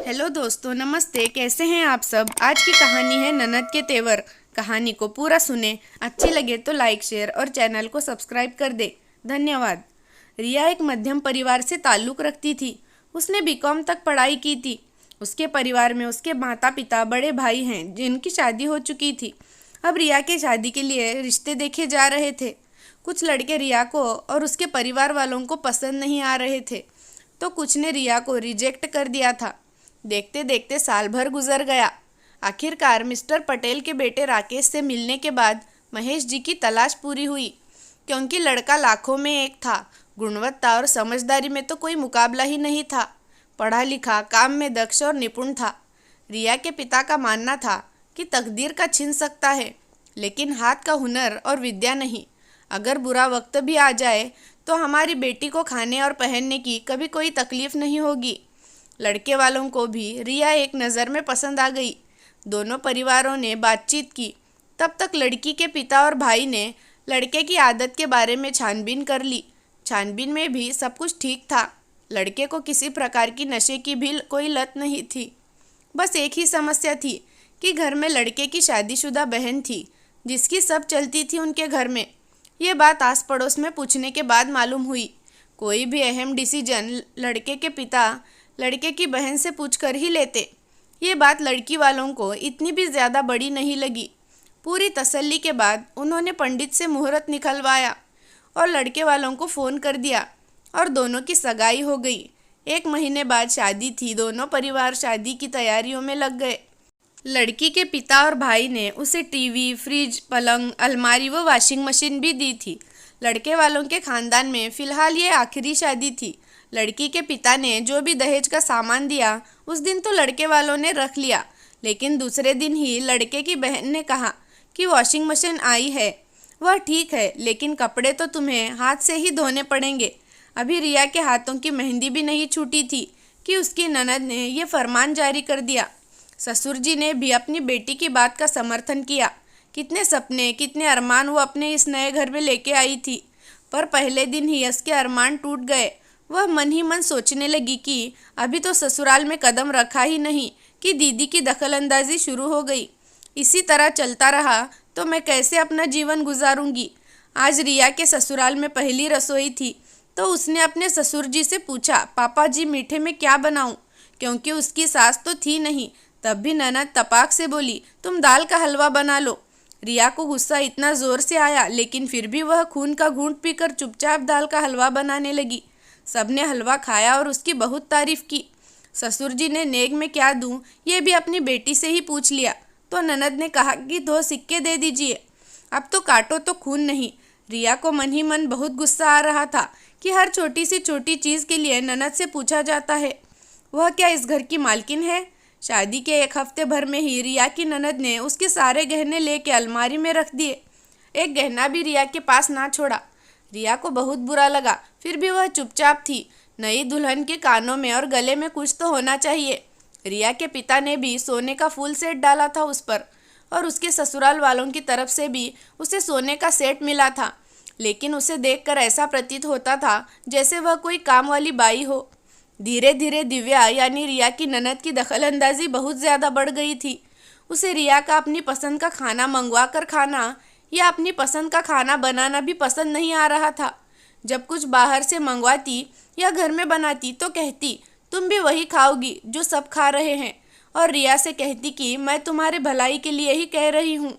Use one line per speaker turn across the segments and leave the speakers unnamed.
Hello दोस्तों, नमस्ते। कैसे हैं आप सब। आज की कहानी है ननद के तेवर। कहानी को पूरा सुने। अच्छी लगे तो लाइक, शेयर और चैनल को सब्सक्राइब कर दे। धन्यवाद। रिया एक मध्यम परिवार से ताल्लुक़ रखती थी। उसने बीकॉम तक पढ़ाई की थी। उसके परिवार में उसके माता पिता, बड़े भाई हैं जिनकी शादी हो चुकी थी। अब रिया के शादी के लिए रिश्ते देखे जा रहे थे। कुछ लड़के रिया को और उसके परिवार वालों को पसंद नहीं आ रहे थे, तो कुछ ने रिया को रिजेक्ट कर दिया था। देखते देखते साल भर गुजर गया। आखिरकार मिस्टर पटेल के बेटे राकेश से मिलने के बाद महेश जी की तलाश पूरी हुई, क्योंकि लड़का लाखों में एक था। गुणवत्ता और समझदारी में तो कोई मुकाबला ही नहीं था। पढ़ा लिखा, काम में दक्ष और निपुण था। रिया के पिता का मानना था कि तकदीर का छीन सकता है, लेकिन हाथ का हुनर और विद्या नहीं। अगर बुरा वक्त भी आ जाए तो हमारी बेटी को खाने और पहनने की कभी कोई तकलीफ नहीं होगी। लड़के वालों को भी रिया एक नज़र में पसंद आ गई। दोनों परिवारों ने बातचीत की। तब तक लड़की के पिता और भाई ने लड़के की आदत के बारे में छानबीन कर ली। छानबीन में भी सब कुछ ठीक था। लड़के को किसी प्रकार की नशे की भी कोई लत नहीं थी। बस एक ही समस्या थी कि घर में लड़के की शादीशुदा बहन थी, जिसकी सब चलती थी उनके घर में। ये बात आस पड़ोस में पूछने के बाद मालूम हुई। कोई भी अहम डिसीजन लड़के के पिता लड़के की बहन से पूछकर ही लेते। ये बात लड़की वालों को इतनी भी ज़्यादा बड़ी नहीं लगी। पूरी तसल्ली के बाद उन्होंने पंडित से मुहूर्त निकलवाया और लड़के वालों को फ़ोन कर दिया और दोनों की सगाई हो गई। 1 महीने बाद शादी थी। दोनों परिवार शादी की तैयारियों में लग गए। लड़की के पिता और भाई ने उसे टीवी, फ्रिज, पलंग, अलमारी व वॉशिंग मशीन भी दी थी। लड़के वालों के खानदान में फ़िलहाल ये आखिरी शादी थी। लड़की के पिता ने जो भी दहेज का सामान दिया, उस दिन तो लड़के वालों ने रख लिया, लेकिन दूसरे दिन ही लड़के की बहन ने कहा कि वॉशिंग मशीन आई है, वह ठीक है, लेकिन कपड़े तो तुम्हें हाथ से ही धोने पड़ेंगे। अभी रिया के हाथों की मेहंदी भी नहीं छूटी थी कि उसकी ननद ने यह फरमान जारी कर दिया। ससुर जी ने भी अपनी बेटी की बात का समर्थन किया। कितने सपने, कितने अरमान वो अपने इस नए घर में लेके आई थी, पर पहले दिन ही उसके अरमान टूट गए। वह मन ही मन सोचने लगी कि अभी तो ससुराल में कदम रखा ही नहीं कि दीदी की दखलंदाजी शुरू हो गई। इसी तरह चलता रहा तो मैं कैसे अपना जीवन गुजारूंगी। आज रिया के ससुराल में पहली रसोई थी, तो उसने अपने ससुर जी से पूछा, पापा जी मीठे में क्या बनाऊं, क्योंकि उसकी सास तो थी नहीं। तब भी ननद तपाक से बोली, तुम दाल का हलवा बना लो। रिया को गुस्सा इतना ज़ोर से आया, लेकिन फिर भी वह खून का घूंट पीकर चुपचाप दाल का हलवा बनाने लगी। सबने हलवा खाया और उसकी बहुत तारीफ की। ससुर जी ने नेग में क्या दूं, ये भी अपनी बेटी से ही पूछ लिया, तो ननद ने कहा कि 2 सिक्के दे दीजिए, अब तो काटो तो खून नहीं। रिया को मन ही मन बहुत गुस्सा आ रहा था कि हर छोटी सी छोटी चीज़ के लिए ननद से पूछा जाता है। वह क्या इस घर की मालकिन है। शादी के 1 हफ्ते भर में ही रिया की ननद ने उसके सारे गहने लेके अलमारी में रख दिए। एक गहना भी रिया के पास ना छोड़ा। रिया को बहुत बुरा लगा, फिर भी वह चुपचाप थी। नई दुल्हन के कानों में और गले में कुछ तो होना चाहिए। रिया के पिता ने भी सोने का फुल सेट डाला था उस पर, और उसके ससुराल वालों की तरफ से भी उसे सोने का सेट मिला था, लेकिन उसे देखकर ऐसा प्रतीत होता था जैसे वह कोई काम वाली बाई हो। धीरे धीरे दिव्या यानी रिया की ननद की दखलंदाजी बहुत ज़्यादा बढ़ गई थी। उसे रिया का अपनी पसंद का खाना मंगवा कर खाना या अपनी पसंद का खाना बनाना भी पसंद नहीं आ रहा था। जब कुछ बाहर से मंगवाती या घर में बनाती तो कहती, तुम भी वही खाओगी जो सब खा रहे हैं, और रिया से कहती कि मैं तुम्हारे भलाई के लिए ही कह रही हूँ,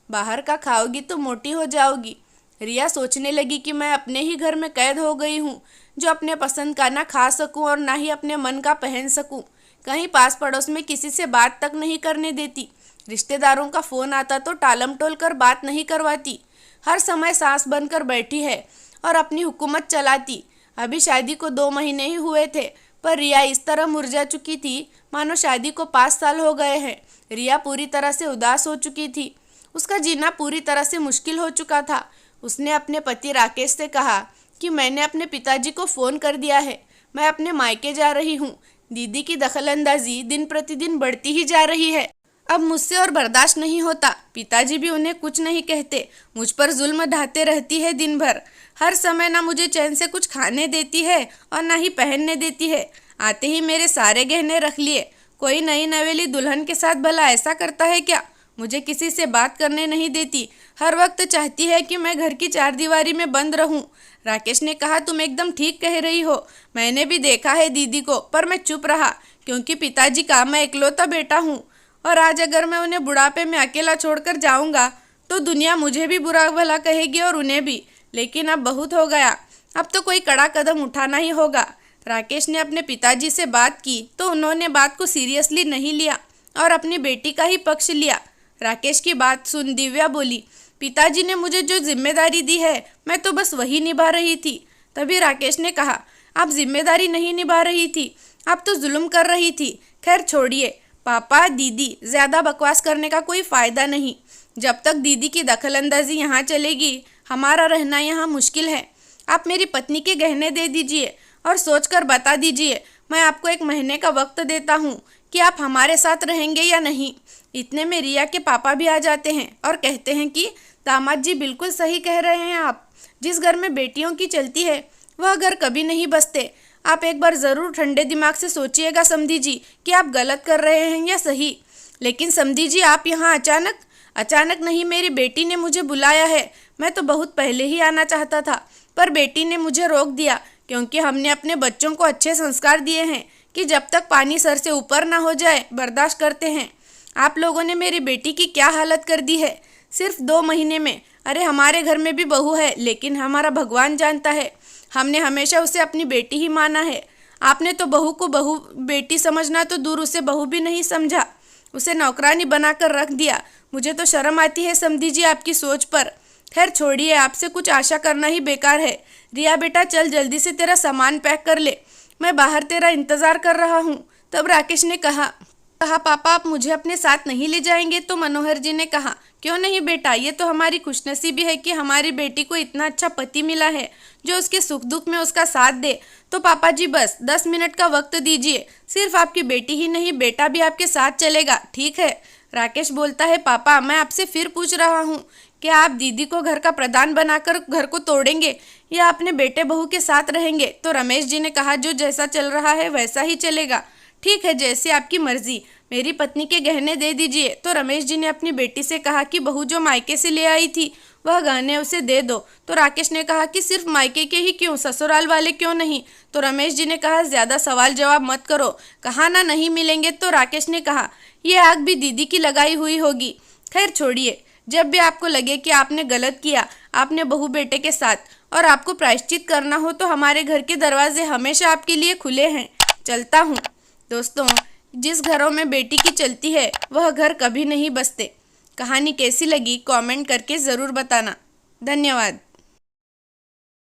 बाहर का खाओगी तो मोटी हो जाओगी। रिया सोचने लगी कि मैं अपने ही घर में कैद हो गई हूँ, जो अपने पसंद का ना खा सकूँ और ना ही अपने मन का पहन सकूँ। कहीं पास पड़ोस में किसी से बात तक नहीं करने देती। रिश्तेदारों का फ़ोन आता तो टालम टोल कर बात नहीं करवाती। हर समय सास बनकर बैठी है और अपनी हुकूमत चलाती। अभी शादी को 2 महीने ही हुए थे, पर रिया इस तरह मुरझा चुकी थी मानो शादी को 5 साल हो गए हैं। रिया पूरी तरह से उदास हो चुकी थी। उसका जीना पूरी तरह से मुश्किल हो चुका था। उसने अपने पति राकेश से कहा कि मैंने अपने पिताजी को फ़ोन कर दिया है, मैं अपने मायके जा रही हूँ। दीदी की दखलंदाजी दिन प्रतिदिन बढ़ती ही जा रही है। अब मुझसे और बर्दाश्त नहीं होता। पिताजी भी उन्हें कुछ नहीं कहते, मुझ पर जुल्म ढाते रहती है दिन भर। हर समय ना मुझे चैन से कुछ खाने देती है और ना ही पहनने देती है। आते ही मेरे सारे गहने रख लिए। कोई नई नवेली दुल्हन के साथ भला ऐसा करता है क्या? मुझे किसी से बात करने नहीं देती, हर वक्त चाहती है कि मैं घर की चार दीवारी में बंद रहूं। राकेश ने कहा, तुम एकदम ठीक कह रही हो। मैंने भी देखा है दीदी को, पर मैं चुप रहा क्योंकि पिताजी का मैं इकलौता बेटा हूँ। और आज अगर मैं उन्हें बुढ़ापे में अकेला छोड़कर जाऊंगा तो दुनिया मुझे भी बुरा भला कहेगी और उन्हें भी। लेकिन अब बहुत हो गया, अब तो कोई कड़ा कदम उठाना ही होगा। राकेश ने अपने पिताजी से बात की तो उन्होंने बात को सीरियसली नहीं लिया और अपनी बेटी का ही पक्ष लिया। राकेश की बात सुन दिव्या बोली, पिताजी ने मुझे जो जिम्मेदारी दी है मैं तो बस वही निभा रही थी। तभी राकेश ने कहा, आप जिम्मेदारी नहीं निभा रही थी, आप तो जुल्म कर रही थी। खैर छोड़िए पापा दीदी, ज़्यादा बकवास करने का कोई फ़ायदा नहीं। जब तक दीदी की दखलंदाजी यहाँ चलेगी हमारा रहना यहाँ मुश्किल है। आप मेरी पत्नी के गहने दे दीजिए और सोचकर बता दीजिए। मैं आपको 1 महीने का वक्त देता हूँ कि आप हमारे साथ रहेंगे या नहीं। इतने में रिया के पापा भी आ जाते हैं और कहते हैं कि दामाद जी बिल्कुल सही कह रहे हैं आप। जिस घर में बेटियों की चलती है वह घर कभी नहीं बसते। आप एक बार ज़रूर ठंडे दिमाग से सोचिएगा समधी जी कि आप गलत कर रहे हैं या सही। लेकिन समधी जी आप यहाँ अचानक नहीं, मेरी बेटी ने मुझे बुलाया है। मैं तो बहुत पहले ही आना चाहता था पर बेटी ने मुझे रोक दिया क्योंकि हमने अपने बच्चों को अच्छे संस्कार दिए हैं कि जब तक पानी सर से ऊपर ना हो जाए बर्दाश्त करते हैं। आप लोगों ने मेरी बेटी की क्या हालत कर दी है सिर्फ 2 महीने में। अरे हमारे घर में भी बहू है, लेकिन हमारा भगवान जानता है हमने हमेशा उसे अपनी बेटी ही माना है। आपने तो बहू को बहू बेटी समझना तो दूर, उसे बहू भी नहीं समझा, उसे नौकरानी बनाकर रख दिया। मुझे तो शर्म आती है समधी जी आपकी सोच पर। खैर छोड़िए, आपसे कुछ आशा करना ही बेकार है। रिया बेटा चल जल्दी से तेरा सामान पैक कर ले, मैं बाहर तेरा इंतज़ार कर रहा हूँ। तब राकेश ने कहा पापा आप मुझे अपने साथ नहीं ले जाएंगे? तो मनोहर जी ने कहा, क्यों नहीं बेटा, ये तो हमारी खुशनसीबी है कि हमारी बेटी को इतना अच्छा पति मिला है जो उसके सुख दुख में उसका साथ दे। तो पापा जी बस 10 मिनट का वक्त दीजिए, सिर्फ आपकी बेटी ही नहीं बेटा भी आपके साथ चलेगा, ठीक है? राकेश बोलता है, पापा मैं आपसे फिर पूछ रहा हूँ, क्या आप दीदी को घर का प्रधान बनाकर घर को तोड़ेंगे या अपने बेटे बहू के साथ रहेंगे? तो रमेश जी ने कहा, जो जैसा चल रहा है वैसा ही चलेगा, ठीक है जैसे आपकी मर्जी, मेरी पत्नी के गहने दे दीजिए। तो रमेश जी ने अपनी बेटी से कहा कि बहू जो मायके से ले आई थी वह गहने उसे दे दो। तो राकेश ने कहा कि सिर्फ मायके के ही क्यों, ससुराल वाले क्यों नहीं? तो रमेश जी ने कहा, ज़्यादा सवाल जवाब मत करो, कहा ना नहीं मिलेंगे। तो राकेश ने कहा, ये आग भी दीदी की लगाई हुई होगी। खैर छोड़िए, जब भी आपको लगे कि आपने गलत किया आपने बहू बेटे के साथ और आपको प्रायश्चित करना हो तो हमारे घर के दरवाजे हमेशा आपके लिए खुले हैं। चलता हूँ। दोस्तों, जिस घरों में बेटी की चलती है वह घर कभी नहीं बसते। कहानी कैसी लगी कमेंट करके ज़रूर बताना। धन्यवाद।